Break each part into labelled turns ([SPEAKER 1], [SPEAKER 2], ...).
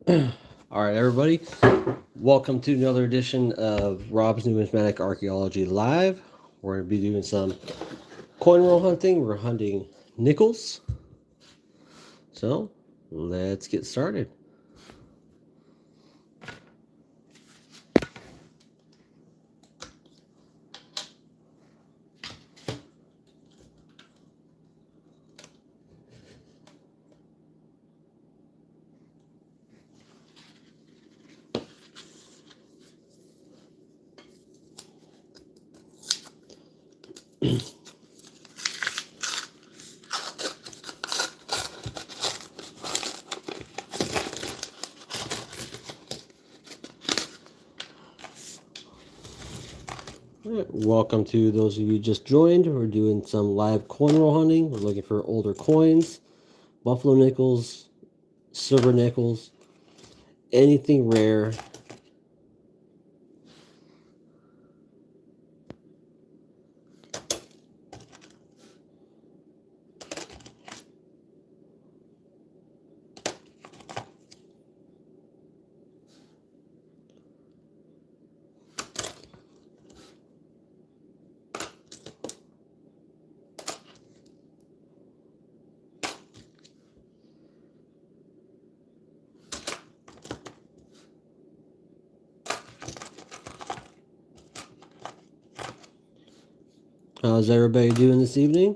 [SPEAKER 1] All right, everybody. Welcome to another edition of Rob's Numismatic Archaeology Live. We're going to be doing some coin roll hunting. We're hunting nickels. So let's get started. All right, welcome to those of you just joined. We're doing some live coin roll hunting. We're looking for older coins, buffalo nickels, silver nickels, anything rare. How's everybody doing this evening?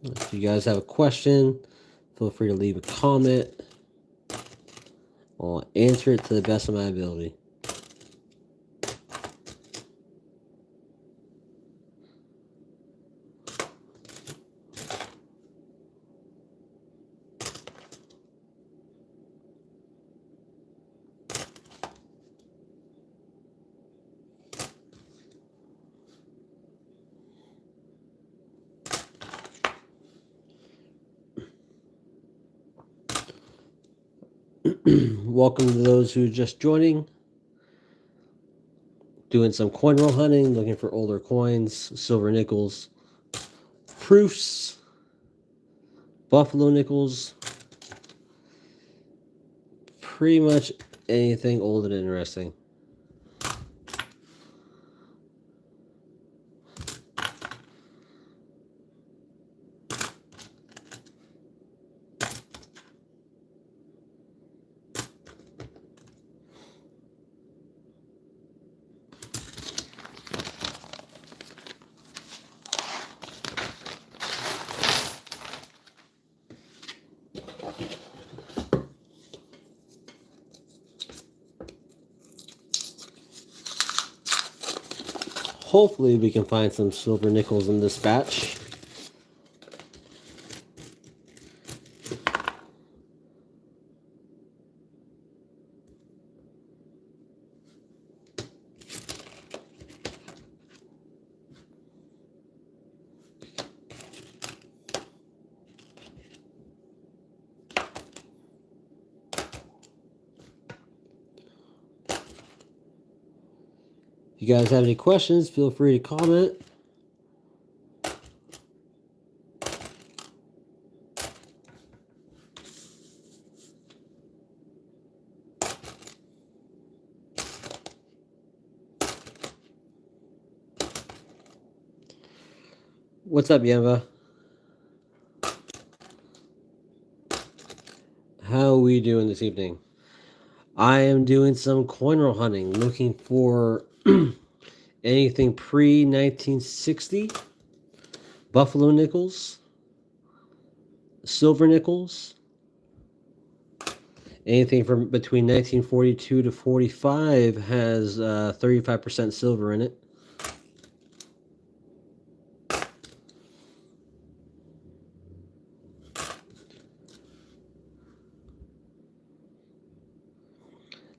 [SPEAKER 1] If you guys have a question, feel free to leave a comment. I'll answer it to the best of my ability. Welcome to those who are just joining. Doing some coin roll hunting, looking for older coins, silver nickels, proofs, buffalo nickels, pretty much anything old and interesting. Hopefully we can find some silver nickels in this batch. If you guys have any questions, feel free to comment. What's up, Yamba? How are we doing this evening? I am doing some coin roll hunting, looking for anything pre-1960, buffalo nickels, silver nickels, anything from between 1942 to 45 has 35% silver in it.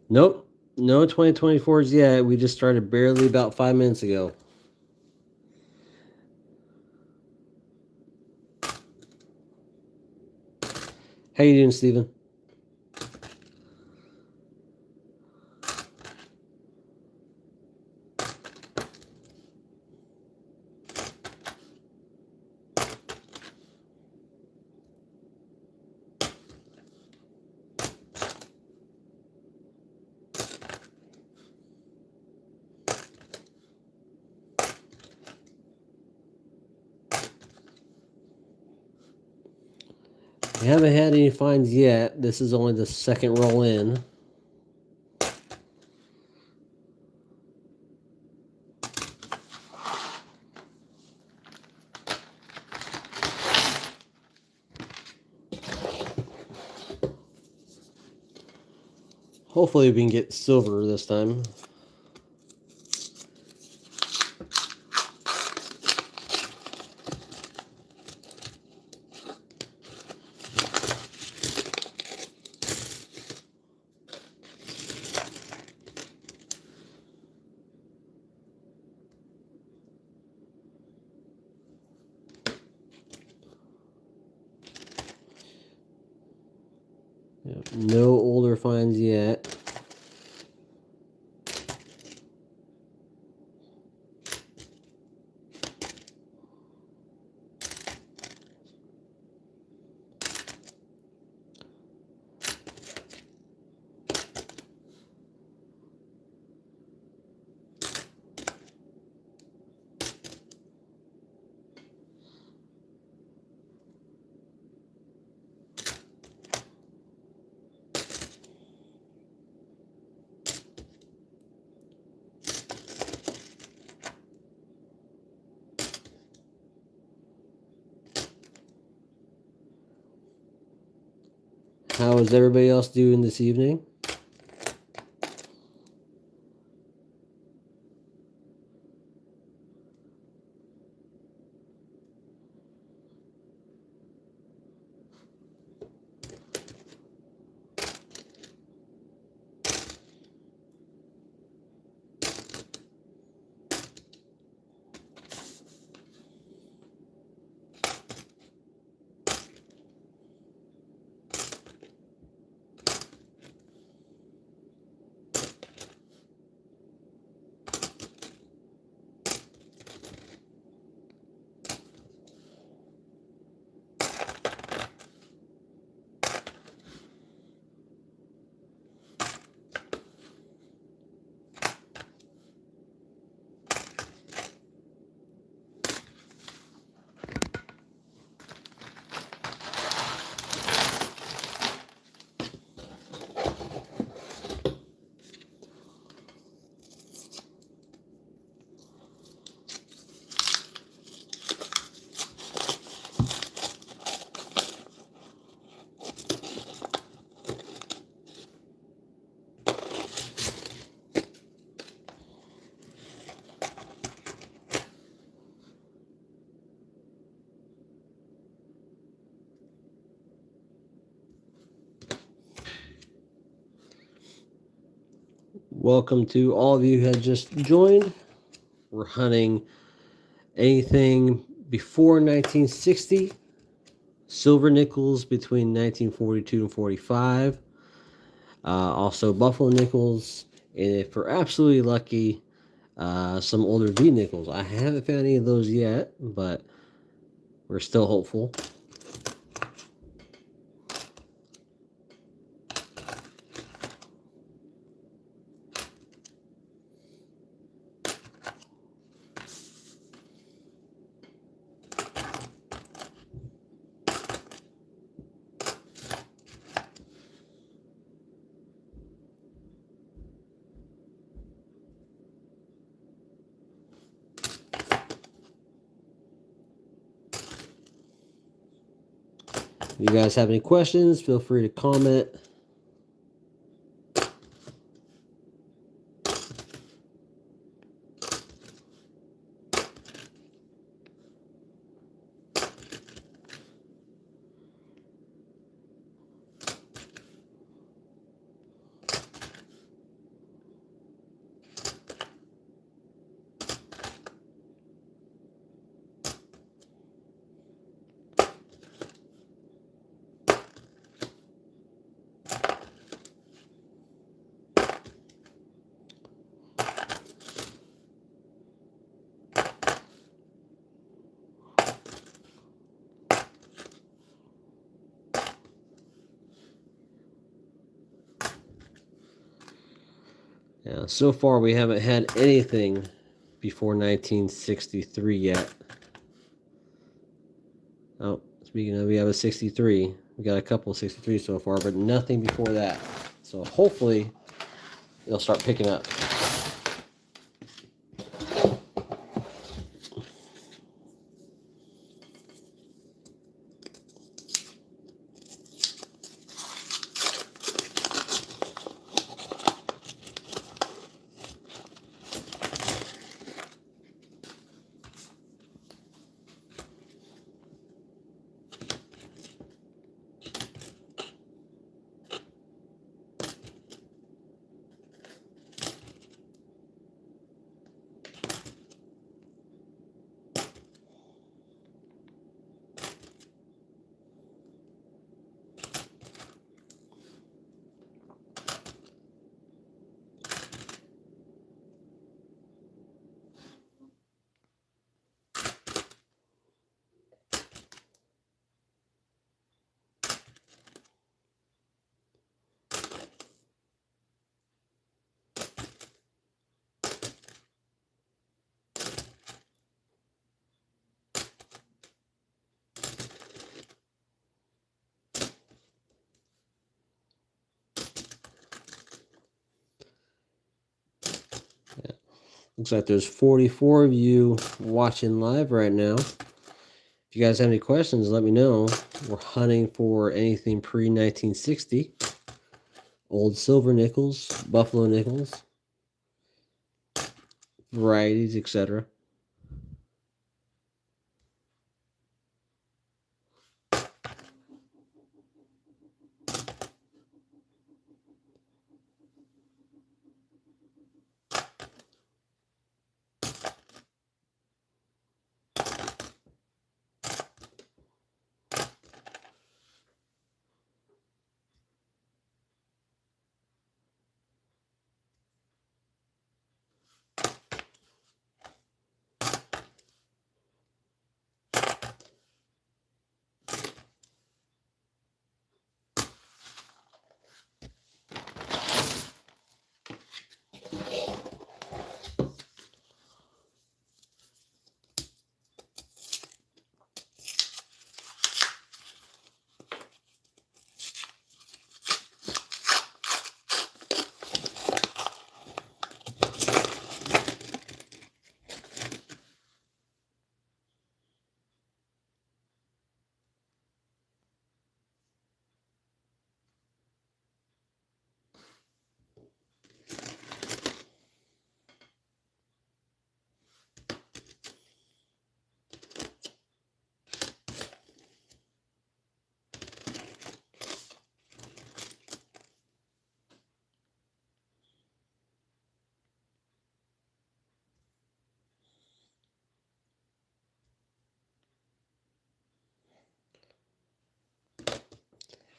[SPEAKER 1] Nope, no 2024s yet. We just started barely about 5 minutes ago. How you doing, Steven? We haven't had any finds yet. This is only the second roll in. Hopefully we can get silver this time. No older finds yet. How is everybody else doing this evening? Welcome to all of you who have just joined. We're hunting anything before 1960, silver nickels between 1942 and 45, also buffalo nickels, and if we're absolutely lucky, some older V nickels. I haven't found any of those yet, but we're still hopeful. If you guys have any questions, feel free to comment. Yeah, so far we haven't had anything before 1963 yet. Oh, speaking of, we have a 63. We got a couple of 63 so far, but nothing before that. So hopefully it'll start picking up. Looks like there's 44 of you watching live right now. If you guys have any questions, let me know. We're hunting for anything pre-1960. Old silver nickels, buffalo nickels, varieties, etc.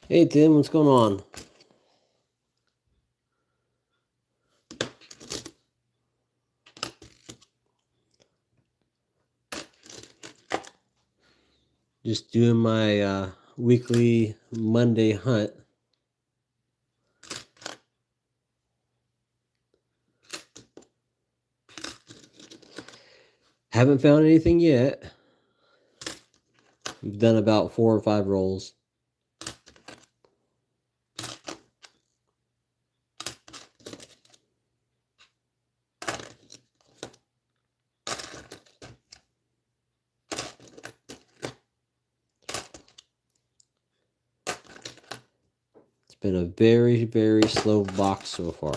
[SPEAKER 1] Hey Tim, what's going on? Just doing my weekly Monday hunt. Haven't found anything yet. We've done about 4 or 5 rolls. It's been a very, very slow box so far.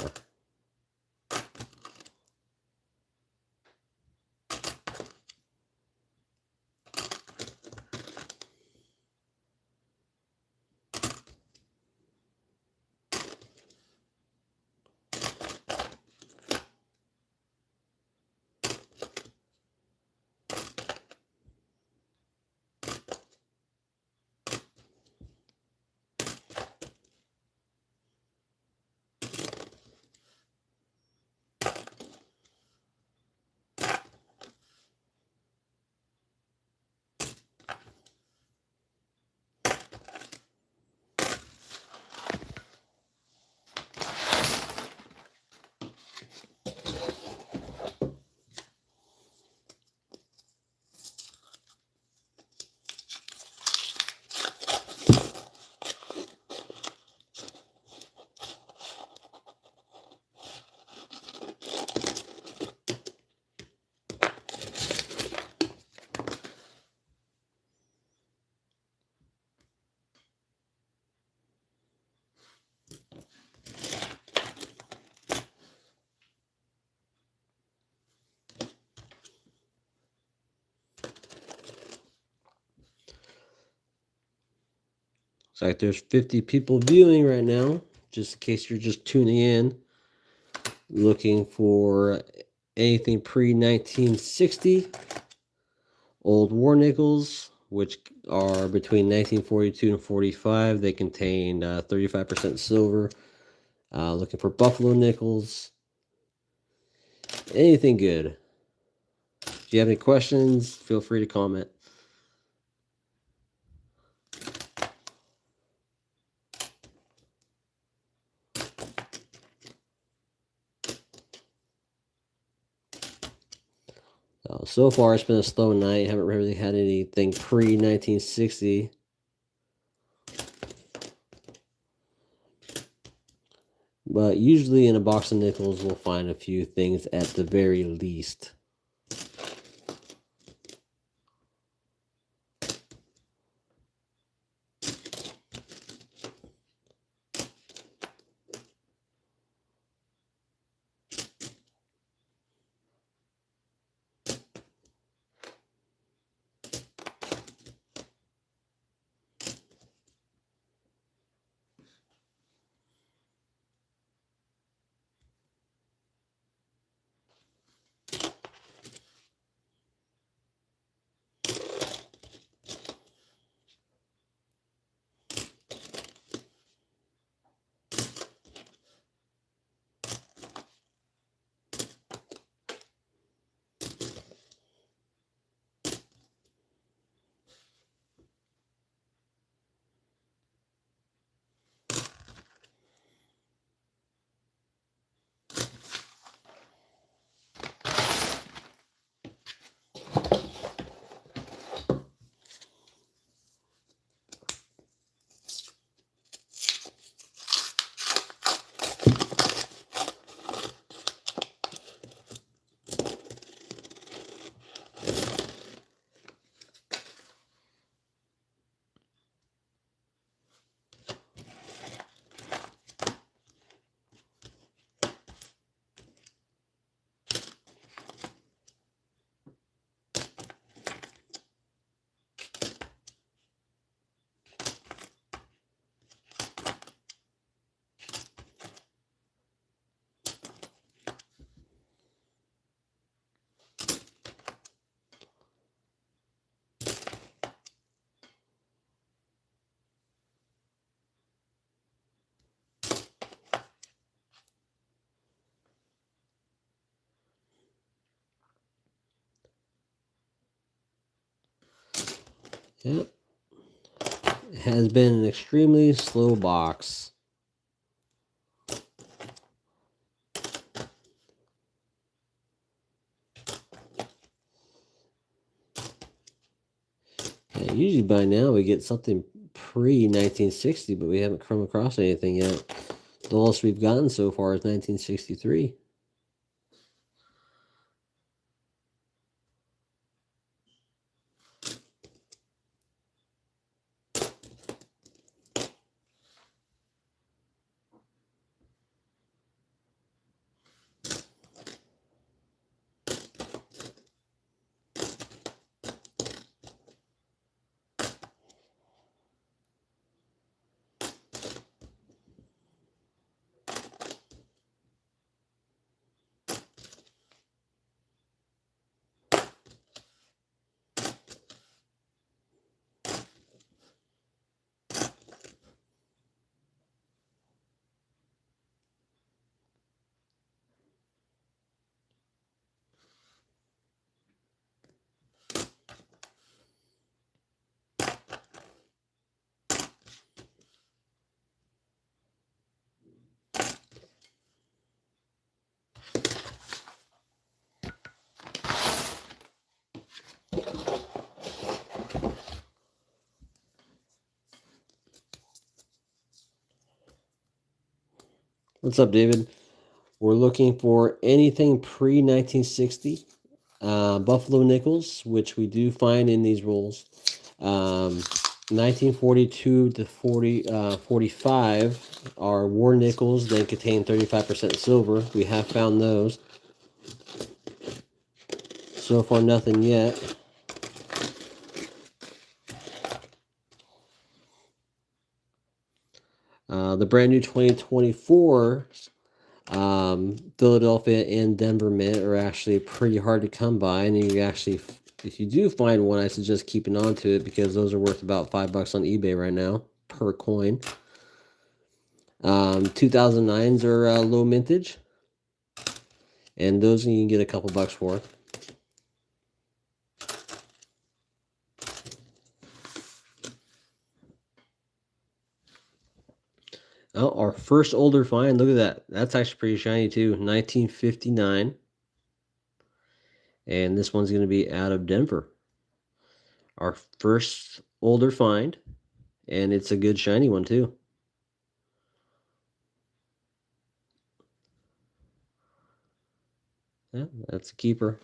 [SPEAKER 1] Looks like there's 50 people viewing right now, just in case you're just tuning in, looking for anything pre-1960. Old war nickels, which are between 1942 and 45. They contain 35% silver. Looking for buffalo nickels. Anything good. If you have any questions, feel free to comment. So far, it's been a slow night. Haven't really had anything pre-1960. But usually in a box of nickels, we'll find a few things at the very least. Yep. It has been an extremely slow box. Yeah, usually by now we get something pre-1960, but we haven't come across anything yet. The lowest we've gotten so far is 1963. What's up, David? We're looking for anything pre-1960. Buffalo nickels, which we do find in these rolls. 1942 to 45 are war nickels. They contain 35% silver. We have found those. So far, nothing yet. The brand new 2024 Philadelphia and Denver Mint are actually pretty hard to come by, and you actually, if you do find one, I suggest keeping on to it because those are worth about $5 on eBay right now per coin. 2009s are low mintage, and those you can get a couple bucks for. Oh, our first older find, look at that. That's actually pretty shiny too. 1959. And this one's going to be out of Denver. Our first older find, and it's a good shiny one too. Yeah, that's a keeper.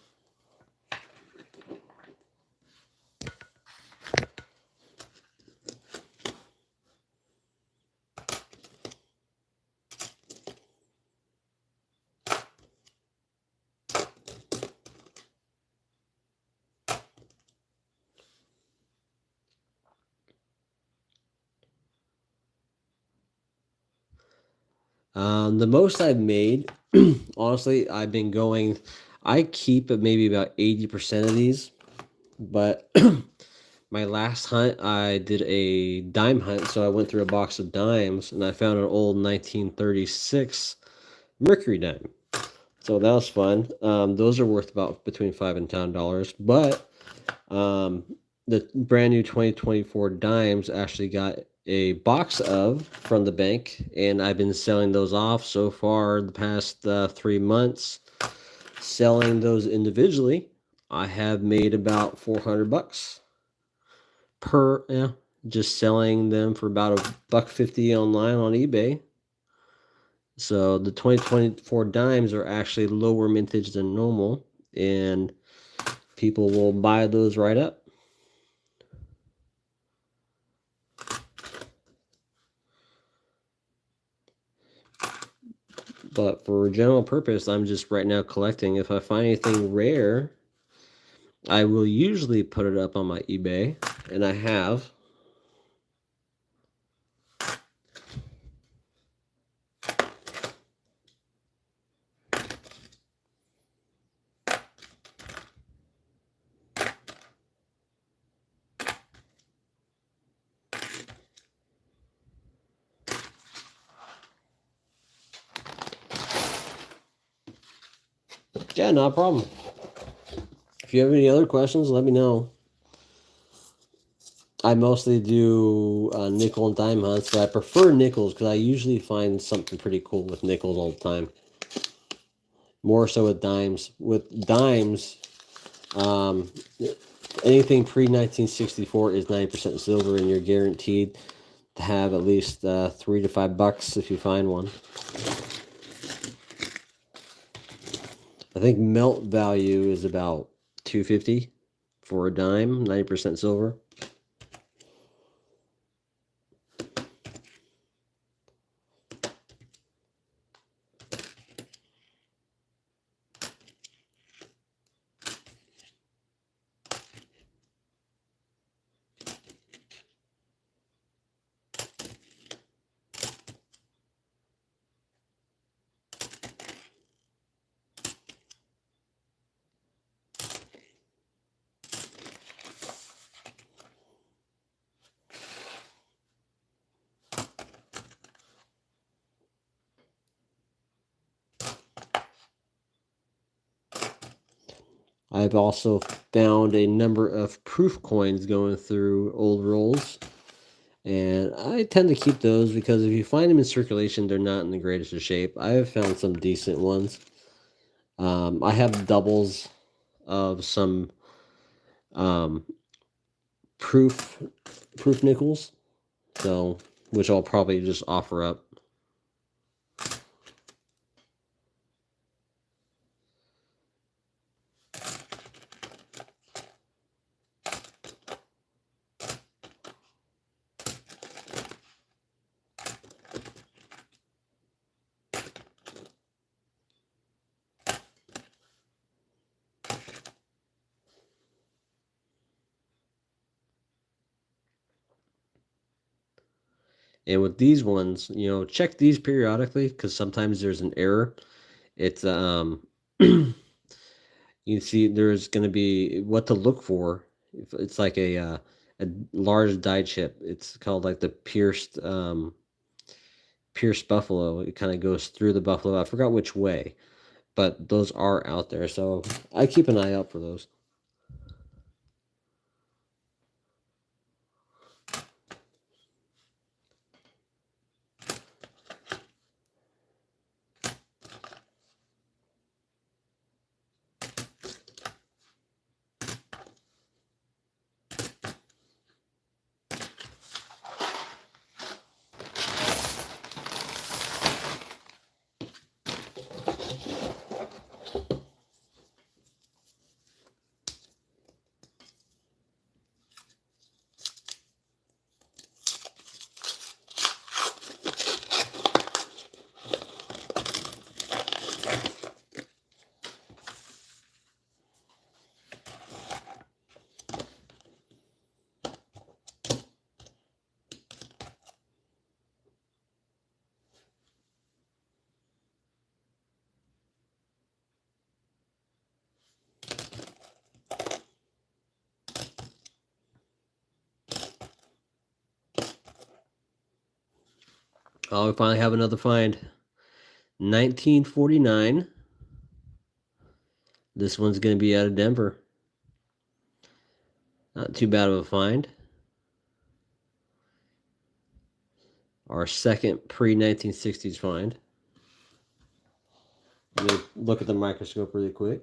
[SPEAKER 1] The most I've made, honestly, I've been going, I keep maybe about 80% of these, but my last hunt, I did a dime hunt, so I went through a box of dimes, and I found an old 1936 Mercury dime. So that was fun. Those are worth about between $5 and $10, but the brand new 2024 dimes actually got a box of from the bank, and I've been selling those off so far the past 3 months. Selling those individually, I have made about $400 per, just selling them for about $1.50 online on eBay. So the 2024 dimes are actually lower mintage than normal, and people will buy those right up. But for general purpose, I'm just right now collecting. If I find anything rare, I will usually put it up on my eBay, and I have. Yeah, not a problem. If you have any other questions, let me know. I mostly do nickel and dime hunts, but I prefer nickels because I usually find something pretty cool with nickels all the time. More so with dimes. With dimes, anything pre-1964 is 90% silver, and you're guaranteed to have at least $3 to $5 if you find one. I think melt value is about $2.50 for a dime, 90% silver. I've also found a number of proof coins going through old rolls, and I tend to keep those because if you find them in circulation, they're not in the greatest of shape. I have found some decent ones. I have doubles of some proof nickels, so which I'll probably just offer up. And with these ones, check these periodically because sometimes there's an error. It's you see there's going to be what to look for. It's like a large die chip. It's called like the pierced buffalo. It kind of goes through the buffalo. I forgot which way, but those are out there. So I keep an eye out for those. Oh, we finally have another find. 1949. This one's going to be out of Denver. Not too bad of a find. Our second pre-1960s find. Let me look at the microscope really quick.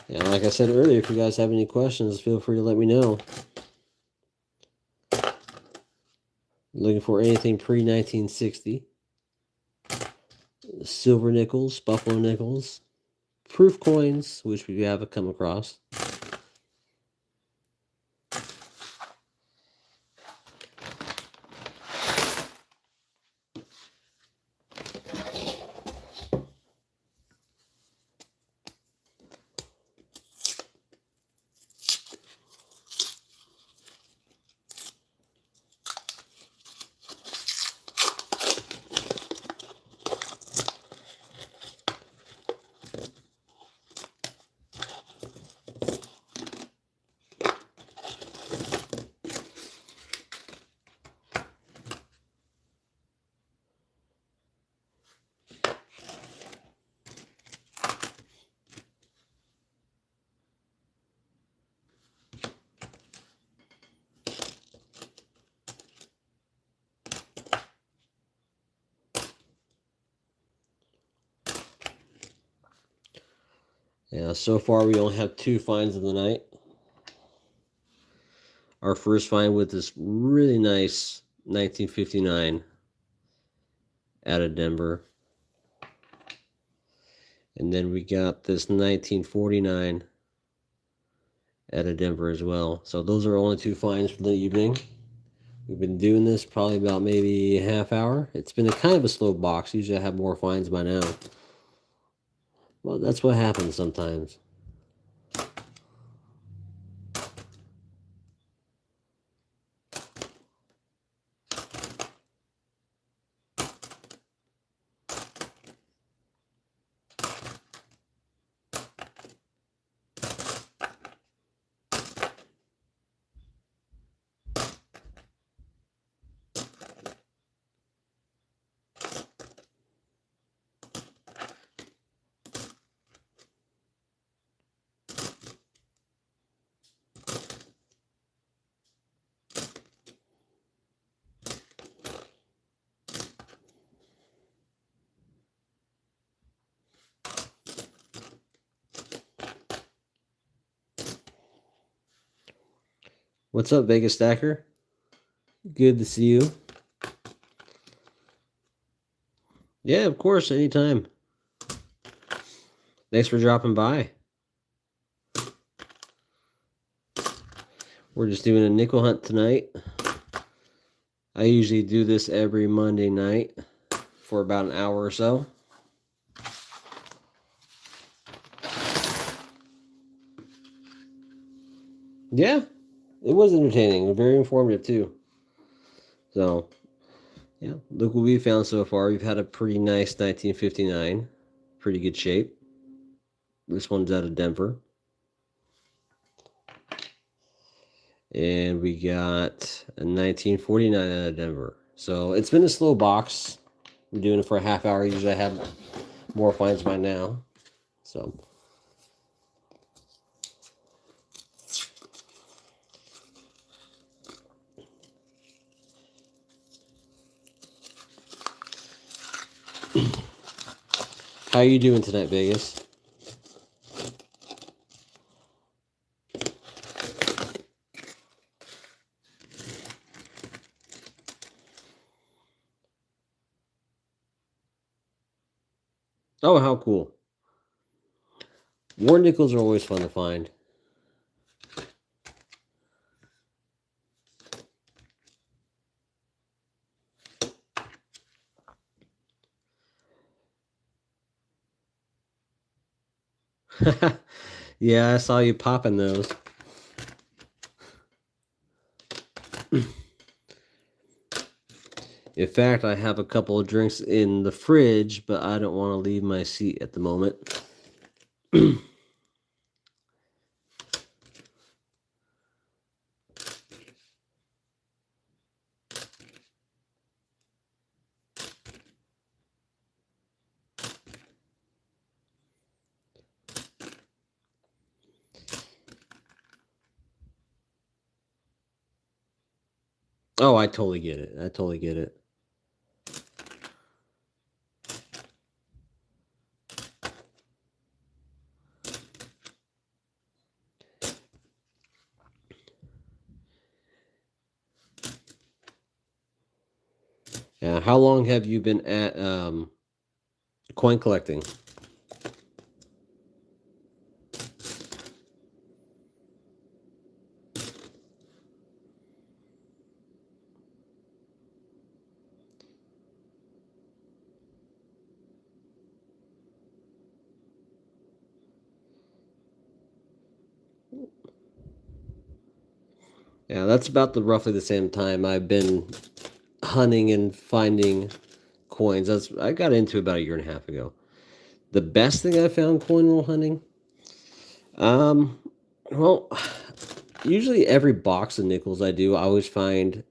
[SPEAKER 1] Yeah, like I said earlier, if you guys have any questions, feel free to let me know. Looking for anything pre-1960. Silver nickels, buffalo nickels, proof coins, which we haven't come across. Yeah, so far we only have 2 finds of the night. Our first find with this really nice 1959 out of Denver. And then we got this 1949 out of Denver as well. So those are only 2 finds for the evening. We've been doing this probably about maybe a half hour. It's been a kind of a slow box. Usually I have more finds by now. Well, that's what happens sometimes. What's up, Vegas Stacker? Good to see you. Yeah, of course, anytime. Thanks for dropping by. We're just doing a nickel hunt tonight. I usually do this every Monday night for about an hour or so. Yeah, it was entertaining and very informative too. So, yeah, look what we found so far. We've had a pretty nice 1959. Pretty good shape. This one's out of Denver. And we got a 1949 out of Denver. So it's been a slow box. I'm doing it for a half hour. Usually I have more finds by now. So how are you doing tonight, Vegas? Oh, how cool. War nickels are always fun to find. Yeah, I saw you popping those. In fact, I have a couple of drinks in the fridge, but I don't want to leave my seat at the moment. Oh, I totally get it. I totally get it. Yeah, how long have you been at coin collecting? Yeah, that's about the roughly the same time I've been hunting and finding coins. I got into about a year and a half ago. The best thing I found coin roll hunting, um, well, usually every box of nickels I do, I always find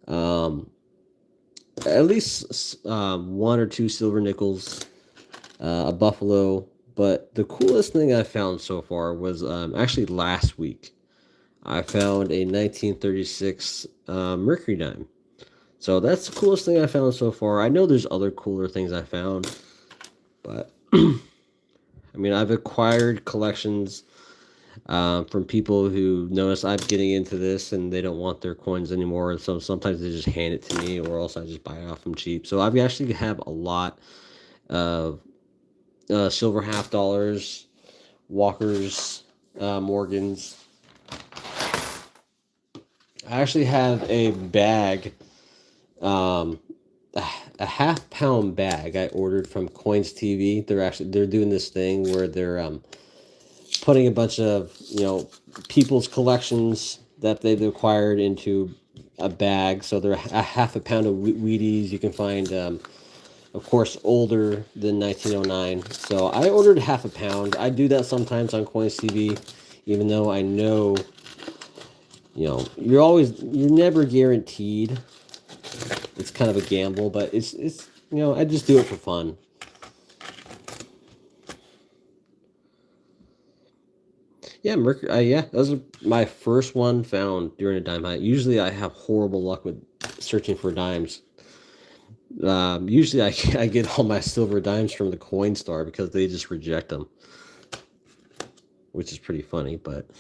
[SPEAKER 1] um, at least one or two silver nickels, a buffalo. But the coolest thing I found so far was actually last week. I found a 1936 Mercury dime. So that's the coolest thing I found so far. I know there's other cooler things I found, but I mean, I've acquired collections from people who notice I'm getting into this and they don't want their coins anymore. So sometimes they just hand it to me, or else I just buy it off them cheap. So I've actually have a lot of silver half dollars, Walkers, Morgans. I actually have a bag, um, a half-pound bag I ordered from Coins TV. They're doing this thing where they're putting a bunch of people's collections that they've acquired into a bag. So they're a half a pound of Wheaties. You can find, of course, older than 1909. So I ordered half a pound. I do that sometimes on Coins TV, even though I know, you're never guaranteed. It's kind of a gamble, but it's I just do it for fun. Yeah, Mercury. Yeah, that was my first one found during a dime hunt. Usually, I have horrible luck with searching for dimes. Usually, I get all my silver dimes from the Coin Star because they just reject them, which is pretty funny. But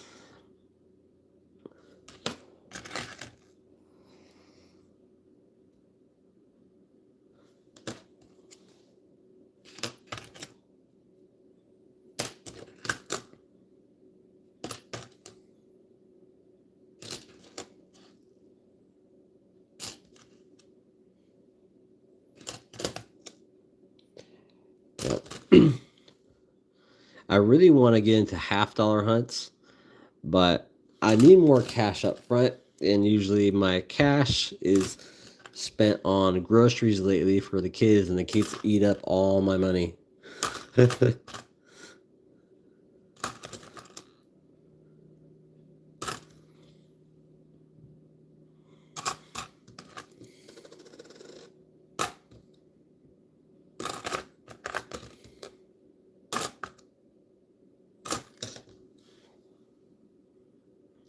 [SPEAKER 1] I really want to get into $half hunts, but I need more cash up front, and usually my cash is spent on groceries lately for the kids, and the kids eat up all my money.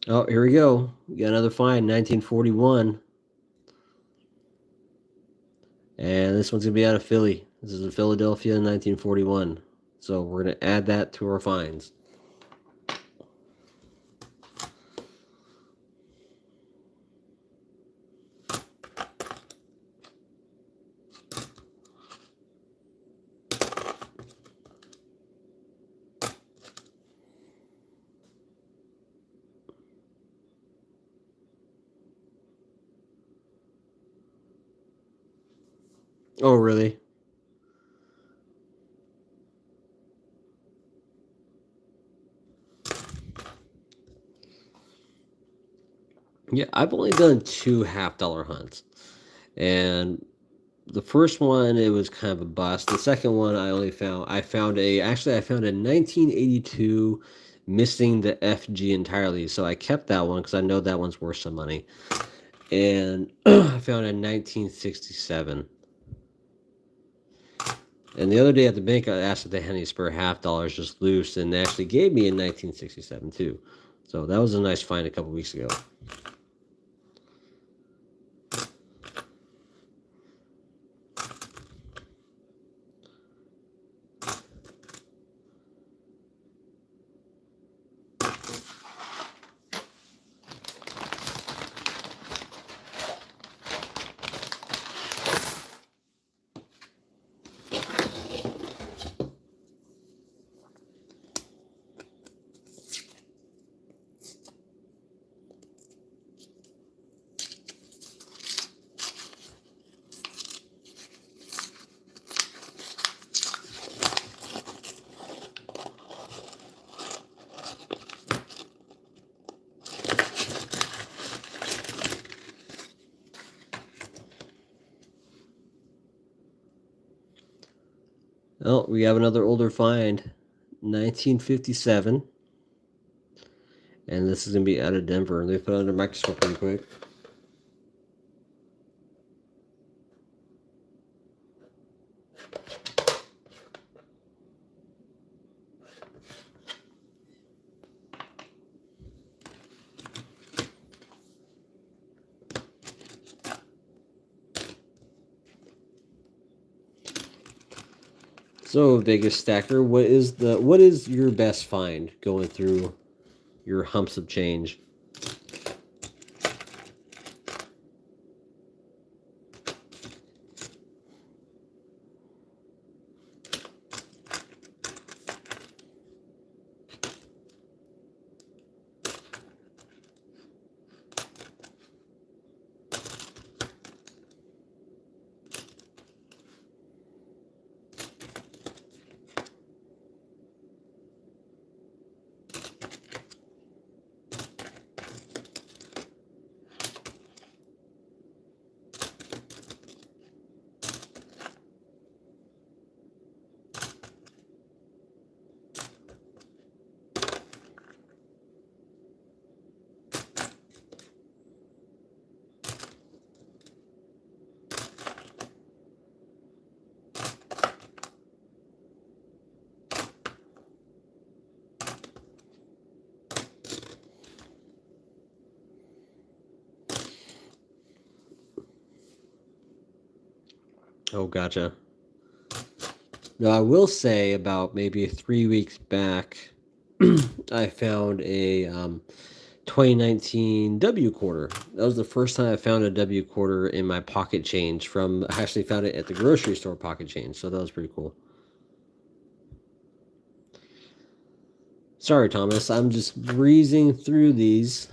[SPEAKER 1] Oh, here we go. We got another find, 1941. And this one's going to be out of Philly. This is in Philadelphia in 1941. So we're going to add that to our finds. Oh, really? Yeah, I've only done 2 half-dollar hunts. And the first one, it was kind of a bust. The second one, I found a 1982 missing the FG entirely. So I kept that one because I know that one's worth some money. And I found a 1967. And the other day at the bank, I asked if they had any spare $half just loose, and they actually gave me a 1967 too. So that was a nice find a couple weeks ago. Oh, we have another older find, 1957. And this is going to be out of Denver. They put it under a microscope pretty quick. So, Vegas Stacker, what is your best find going through your humps of change? Oh, gotcha. Now, I will say about maybe 3 weeks back, I found a 2019 W quarter. That was the first time I found a W quarter in my pocket change I actually found it at the grocery store pocket change, so that was pretty cool. Sorry, Thomas, I'm just breezing through these.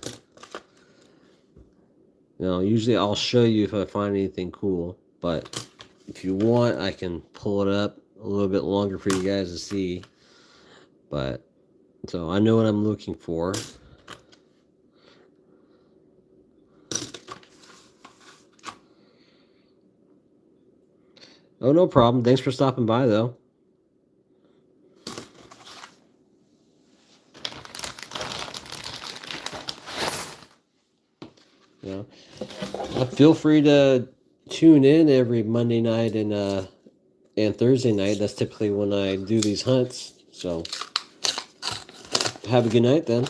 [SPEAKER 1] Usually I'll show you if I find anything cool, but if you want, I can pull it up a little bit longer for you guys to see. But, so I know what I'm looking for. Oh, no problem. Thanks for stopping by, though. You know, feel free to tune in every Monday night and Thursday night. That's typically when I do these hunts. So, have a good night then.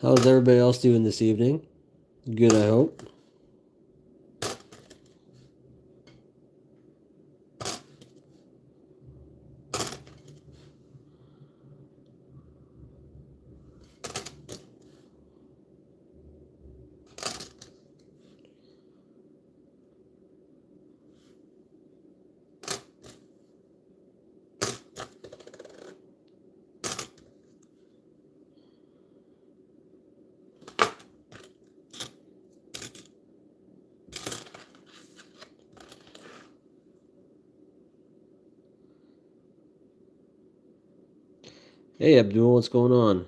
[SPEAKER 1] How's everybody else doing this evening? Good, I hope. Hey, Abdul, what's going on?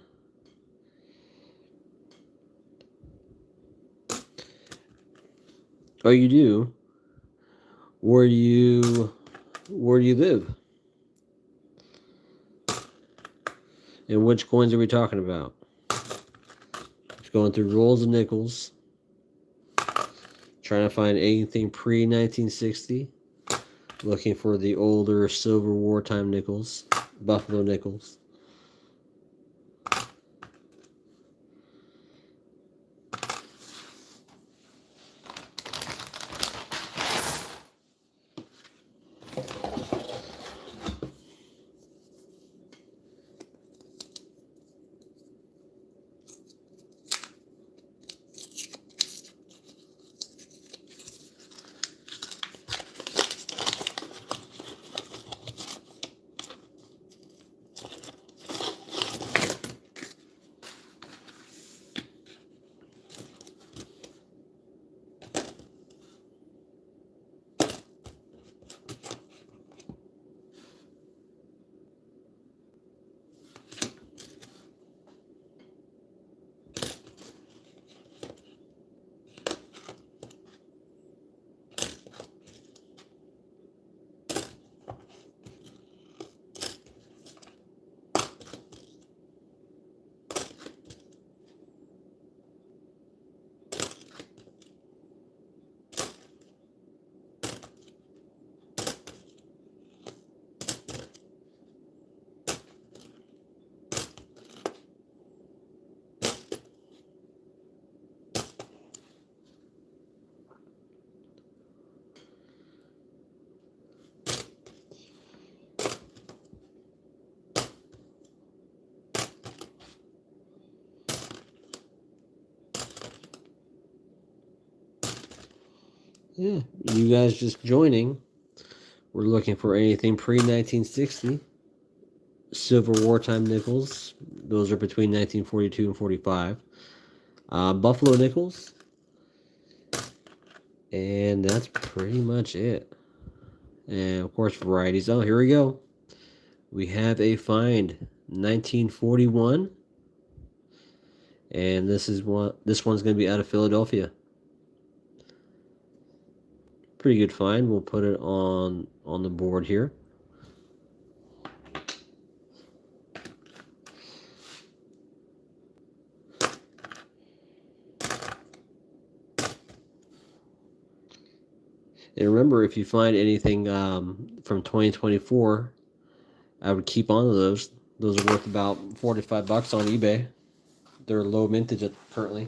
[SPEAKER 1] Oh, you do? Where do you live? And which coins are we talking about? Just going through rolls of nickels, trying to find anything pre-1960. Looking for the older silver wartime nickels, buffalo nickels. Yeah, you guys just joining. We're looking for anything pre-1960. Silver wartime nickels. Those are between 1942 and 45. Buffalo nickels. And that's pretty much it. And of course, varieties. Oh, here we go. We have a find, 1941. And this one's going to be out of Philadelphia. Pretty good find. We'll put it on the board here. And remember, if you find anything from 2024, I would keep on to those. Those are worth about $45 on eBay. They're low mintage currently.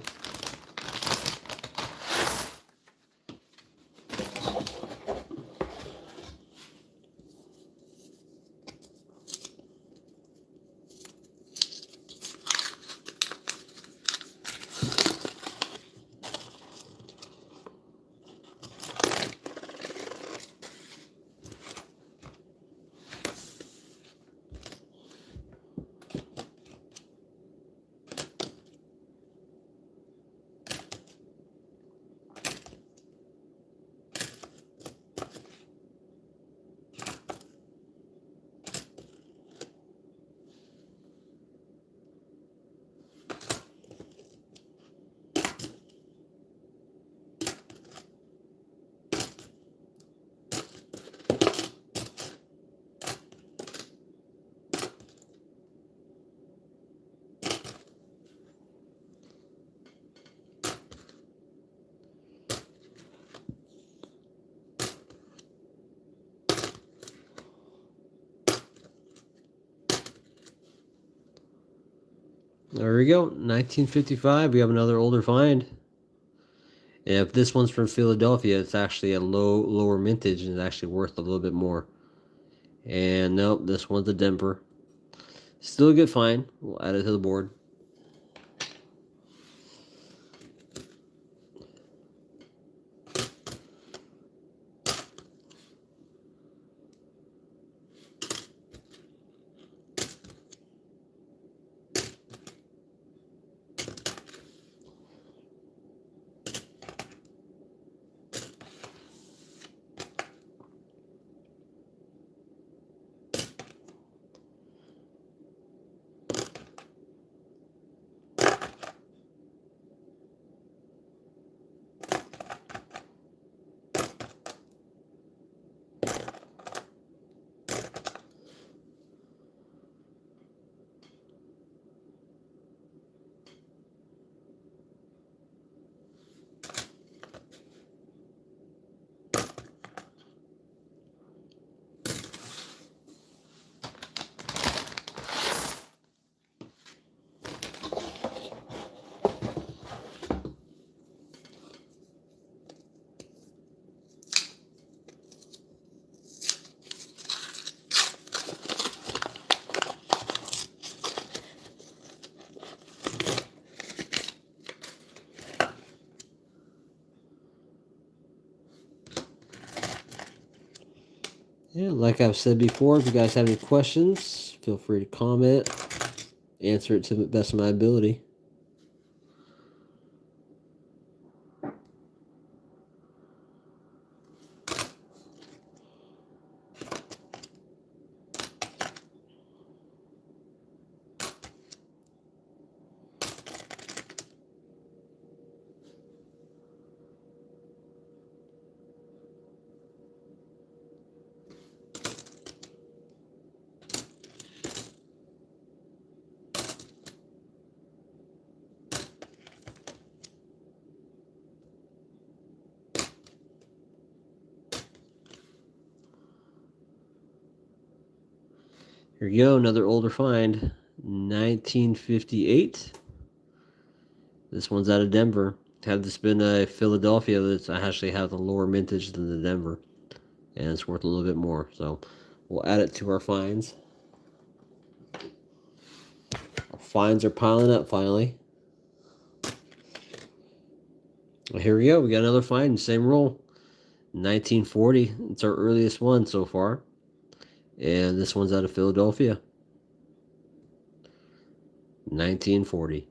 [SPEAKER 1] There we go, 1955. We have another older find. And if this one's from Philadelphia, it's actually a lower mintage and it's actually worth a little bit more. And nope, this one's a Denver. Still a good find. We'll add it to the board. Yeah, like I've said before, if you guys have any questions, feel free to comment. Answer it to the best of my ability. Here you go, another older find, 1958. This one's out of Denver. Had this been a Philadelphia, that's I actually have the lower mintage than the Denver, and it's worth a little bit more. So we'll add it to our finds. Our finds are piling up finally. Well, here we go. We got another find, same roll, 1940. It's our earliest one so far. And this one's out of Philadelphia. 1940.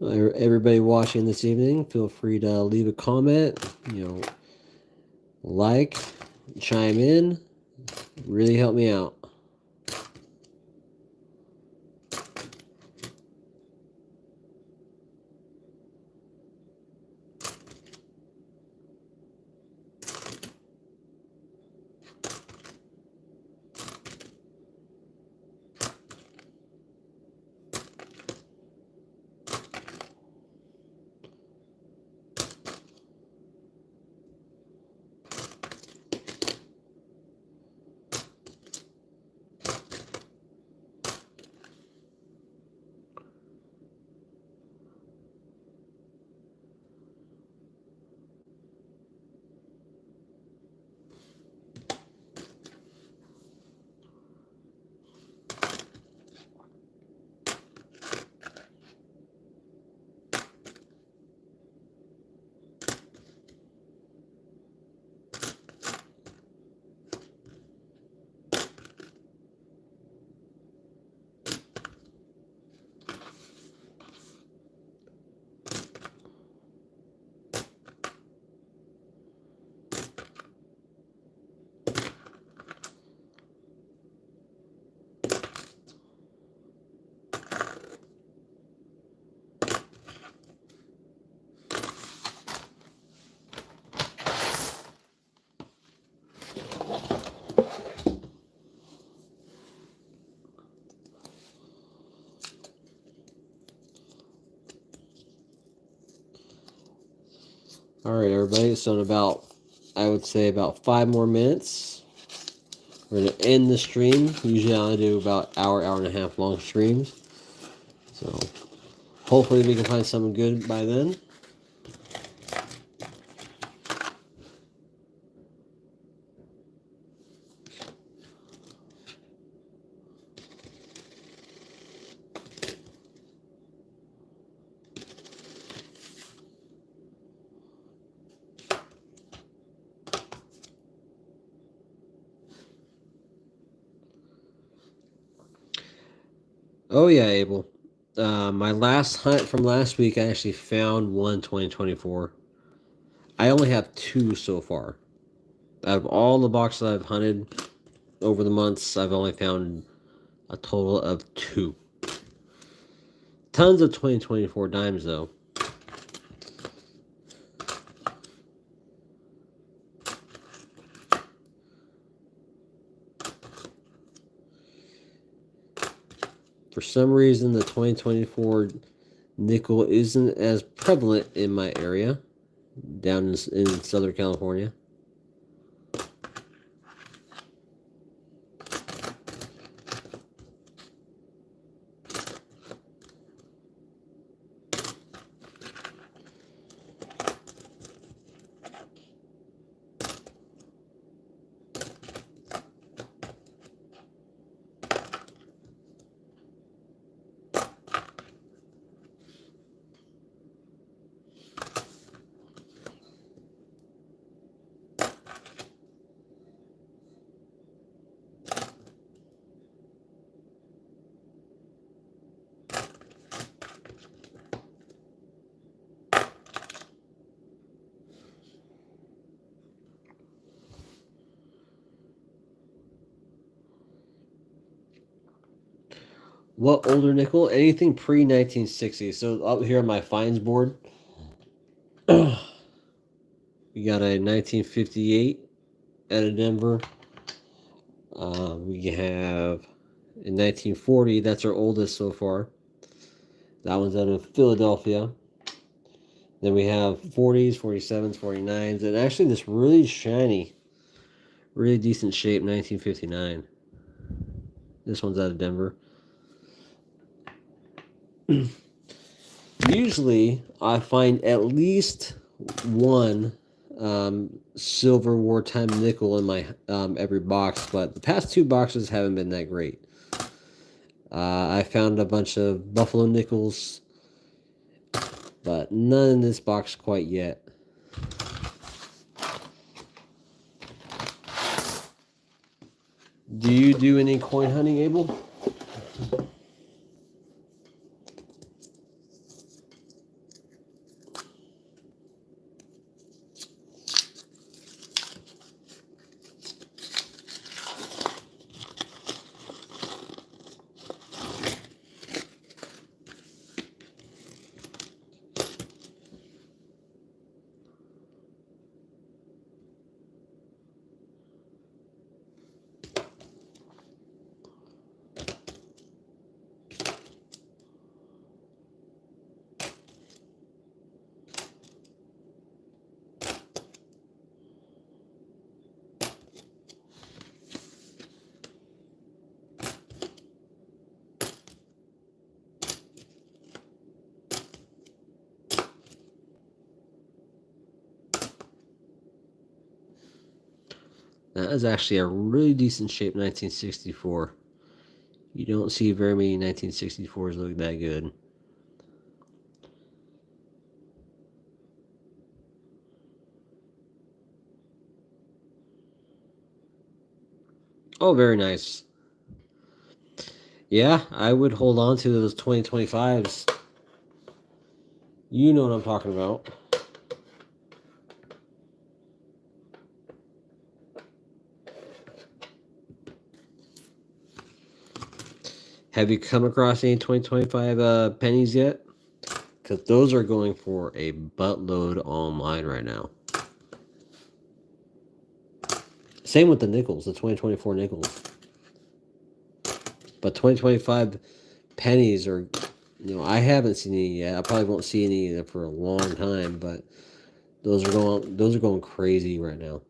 [SPEAKER 1] everybody watching this evening, feel free to leave a comment, like, chime in. Really help me out. All right, everybody. So in I would say about 5 more minutes, we're going to end the stream. Usually I only do about hour and a half long streams. So hopefully we can find something good by then. Oh yeah, Abel. My last hunt from last week, I actually found one 2024. I only have 2 so far. Out of all the boxes I've hunted over the months, I've only found a total of 2. Tons of 2024 dimes though. For some reason, the 2024 nickel isn't as prevalent in my area, down in Southern California. What older nickel? Anything pre 1960. So up here on my finds board, we got a 1958 out of Denver. We have in 1940. That's our oldest so far. That one's out of Philadelphia. Then we have 40s, 47s, 49s, and actually this really shiny, really decent shape 1959. This one's out of Denver. Usually, I find at least one silver wartime nickel in my every box, but the past 2 boxes haven't been that great. I found a bunch of buffalo nickels, but none in this box quite yet. Do you do any coin hunting, Abel? That is actually a really decent shape 1964. You don't see very many 1964s look that good. Oh, very nice. Yeah, I would hold on to those 2025s. You know what I'm talking about. Have you come across any 2025 pennies yet? Because those are going for a buttload online right now. Same with the nickels, the 2024 nickels. But 2025 pennies are, I haven't seen any yet. I probably won't see any for a long time, but those are going crazy right now.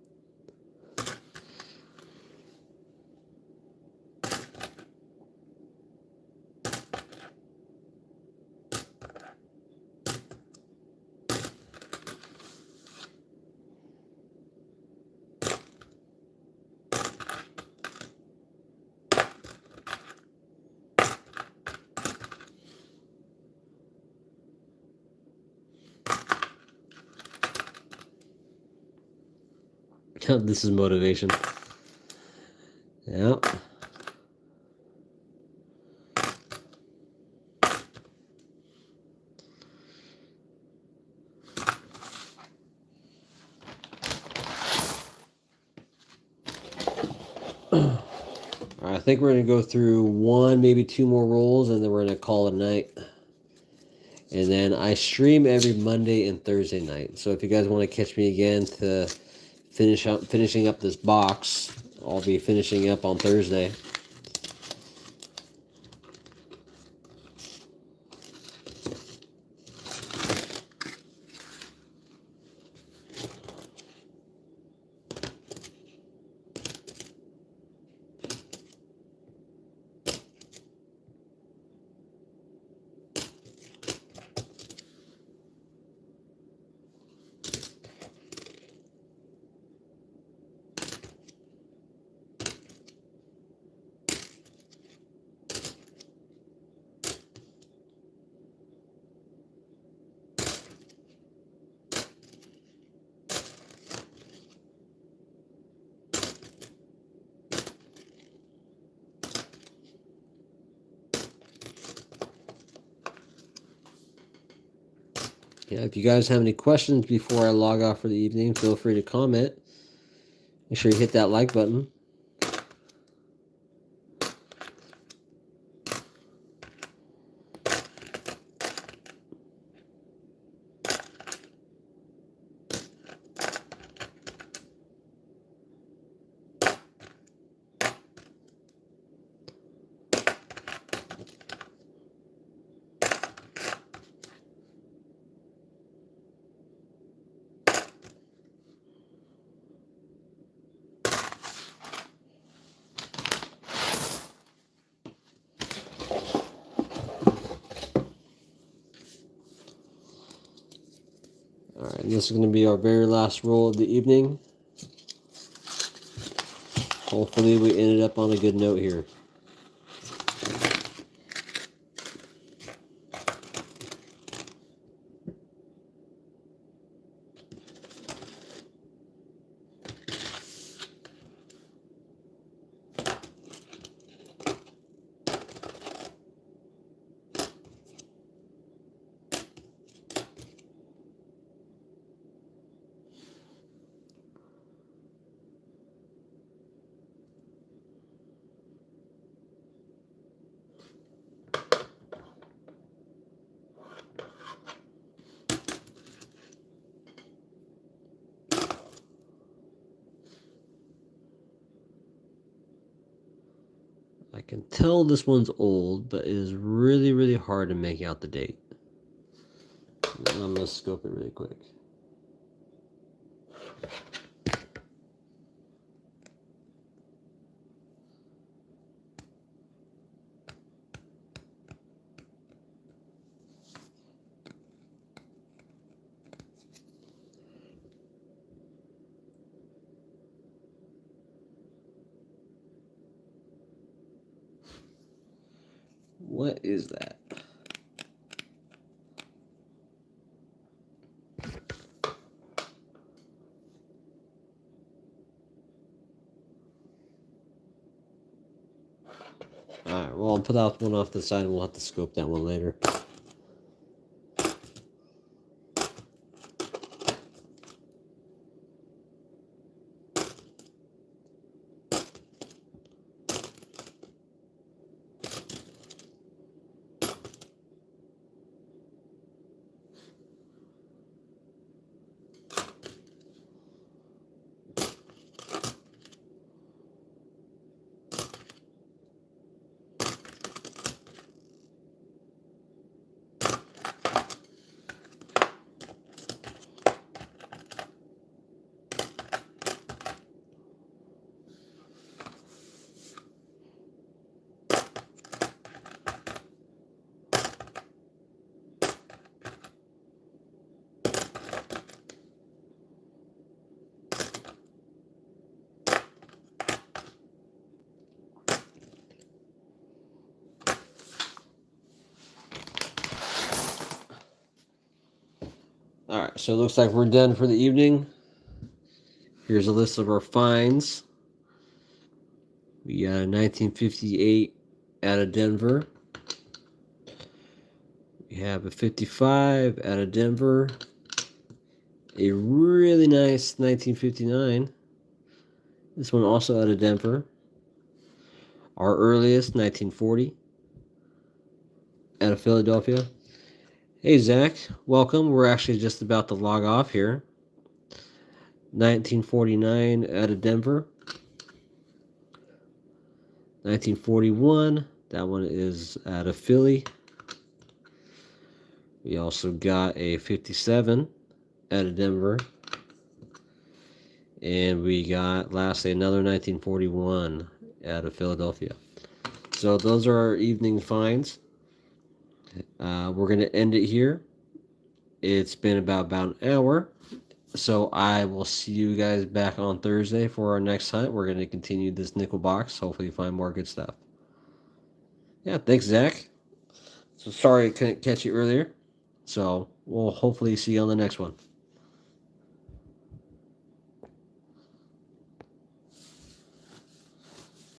[SPEAKER 1] This is motivation. Yeah. I think we're going to go through one, maybe two more rolls, and then we're going to call it a night. And then I stream every Monday and Thursday night. So if you guys want to catch me again to finishing up this box, I'll be finishing up on Thursday. Yeah, if you guys have any questions before I log off for the evening, feel free to comment. Make sure you hit that like button. Alright, this is going to be our very last roll of the evening. Hopefully we ended up on a good note here. I can tell this one's old, but it is really, really hard to make out the date. I'm going to scope it really quick. What is that? Alright, well, I'll put that one off the side and we'll have to scope that one later. Alright, so it looks like we're done for the evening. Here's a list of our finds. We got a 1958 out of Denver. We have a 55 out of Denver. A really nice 1959. This one also out of Denver. Our earliest, 1940, out of Philadelphia. Hey, Zach, welcome. We're actually just about to log off here. 1949 out of Denver. 1941, that one is out of Philly. We also got a 57 out of Denver. And we got, lastly, another 1941 out of Philadelphia. So those are our evening finds. We're going to end it here. It's been about an hour. So I will see you guys back on Thursday for our next hunt. We're going to continue this nickel box. Hopefully find more good stuff. Yeah, thanks, Zach. So sorry I couldn't catch you earlier. So we'll hopefully see you on the next one.